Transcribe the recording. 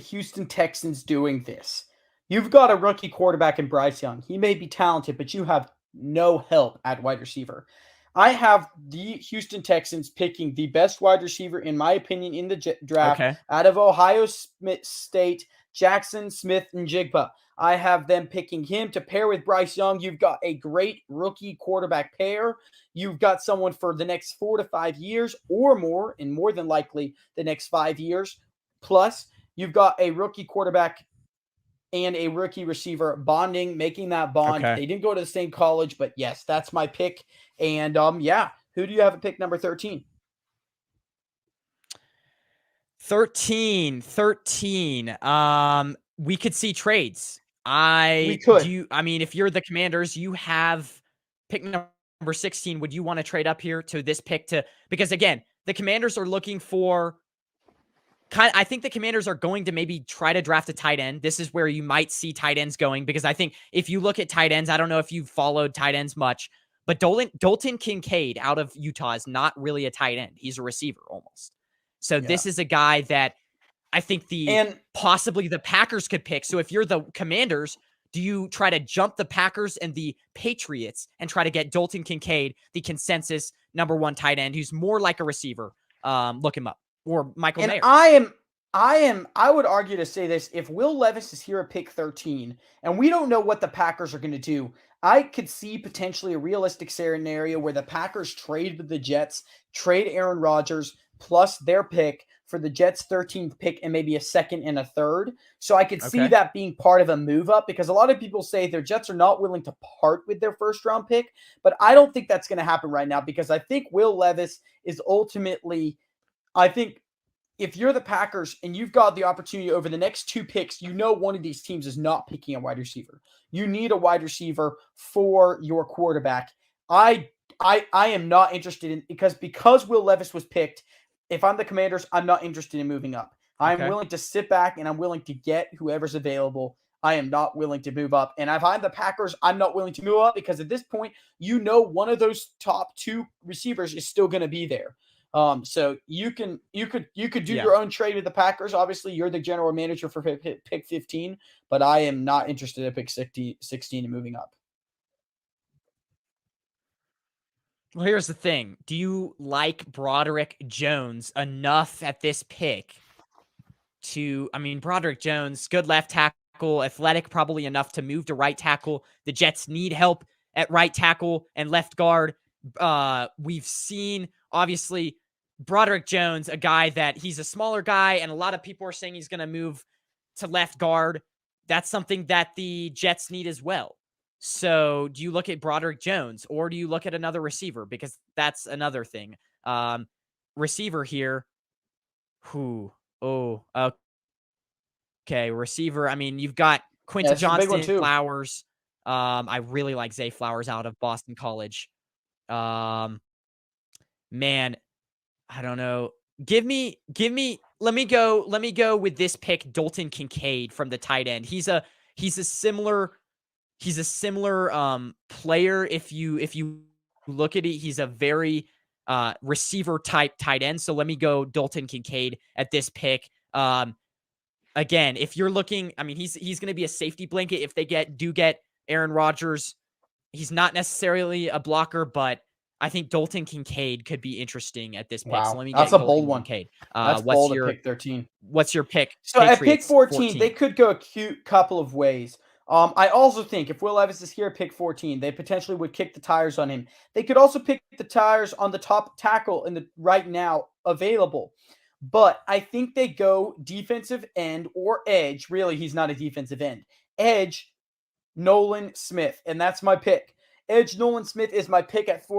Houston Texans doing this. You've got a rookie quarterback in Bryce Young. He may be talented, but you have no help at wide receiver. I have the Houston Texans picking the best wide receiver, in my opinion, in the draft Okay. out of Ohio State, Jackson Smith-Njigba. I have them picking him to pair with Bryce Young. You've got a great rookie quarterback pair. You've got someone for the next 4 to 5 years or more, and more than likely the next 5 years. Plus, you've got a rookie quarterback and a rookie receiver bonding, making that bond. Okay. They didn't go to the same college, but yes, that's my pick. And yeah, who do you have at pick number 13? 13. We could see trades. We could. If you're the Commanders, you have pick number 16. Would you want to trade up here to this pick because again, the Commanders are looking for I think the Commanders are going to maybe try to draft a tight end. This is where you might see tight ends going, because I think if you look at tight ends, I don't know if you've followed tight ends much, but Dalton Kincaid out of Utah is not really a tight end. He's a receiver almost. So this is a guy that I think possibly the Packers could pick. So if you're the Commanders, do you try to jump the Packers and the Patriots and try to get Dalton Kincaid, the consensus number 1 tight end, who's more like a receiver? Look him up. Or Michael Mayer. I would argue to say this: if Will Levis is here at pick 13, and we don't know what the Packers are going to do, I could see potentially a realistic scenario where the Packers trade with the Jets, trade Aaron Rodgers plus their pick for the Jets' 13th pick and maybe a second and a third. So I could see that being part of a move up, because a lot of people say their Jets are not willing to part with their first round pick, but I don't think that's going to happen right now, because I think Will Levis is ultimately, I think if you're the Packers and you've got the opportunity over the next 2 picks, you know one of these teams is not picking a wide receiver. You need a wide receiver for your quarterback. I am not interested in, because Will Levis was picked. If I'm the Commanders, I'm not interested in moving up. I'm willing to sit back and I'm willing to get whoever's available. I am not willing to move up. And if I'm the Packers, I'm not willing to move up, because at this point, you know one of those top 2 receivers is still going to be there. So you could do your own trade with the Packers. Obviously, you're the general manager for pick 15, but I am not interested in pick 16 and moving up. Well, here's the thing. Do you like Broderick Jones enough at this pick Broderick Jones, good left tackle, athletic, probably enough to move to right tackle. The Jets need help at right tackle and left guard. We've seen, obviously, Broderick Jones, a guy that he's a smaller guy, and a lot of people are saying he's going to move to left guard. That's something that the Jets need as well. So do you look at Broderick Jones, or do you look at another receiver? Because that's another thing. Receiver here. Okay. Receiver. You've got Quentin Johnston, Flowers. I really like Zay Flowers out of Boston College. Man, I don't know. Let me go with this pick, Dalton Kincaid from the tight end. He's a similar player. If you look at it, he's a very receiver type tight end. So let me go Dalton Kincaid at this pick. Again, if you're looking, he's going to be a safety blanket if they do get Aaron Rodgers. He's not necessarily a blocker, but I think Dalton Kincaid could be interesting at this pick. Wow. So let me That's get a bold one. Kincaid. That's bold at pick 13. What's your pick? So Patriots, at pick 14, they could go a cute couple of ways. I also think if Will Levis is here at pick 14, they potentially would kick the tires on him. They could also pick the tires on the top tackle in the right now available. But I think they go defensive end or edge. Really, he's not a defensive end. Edge, Nolan Smith. And that's my pick. Edge Nolan Smith is my pick at 14.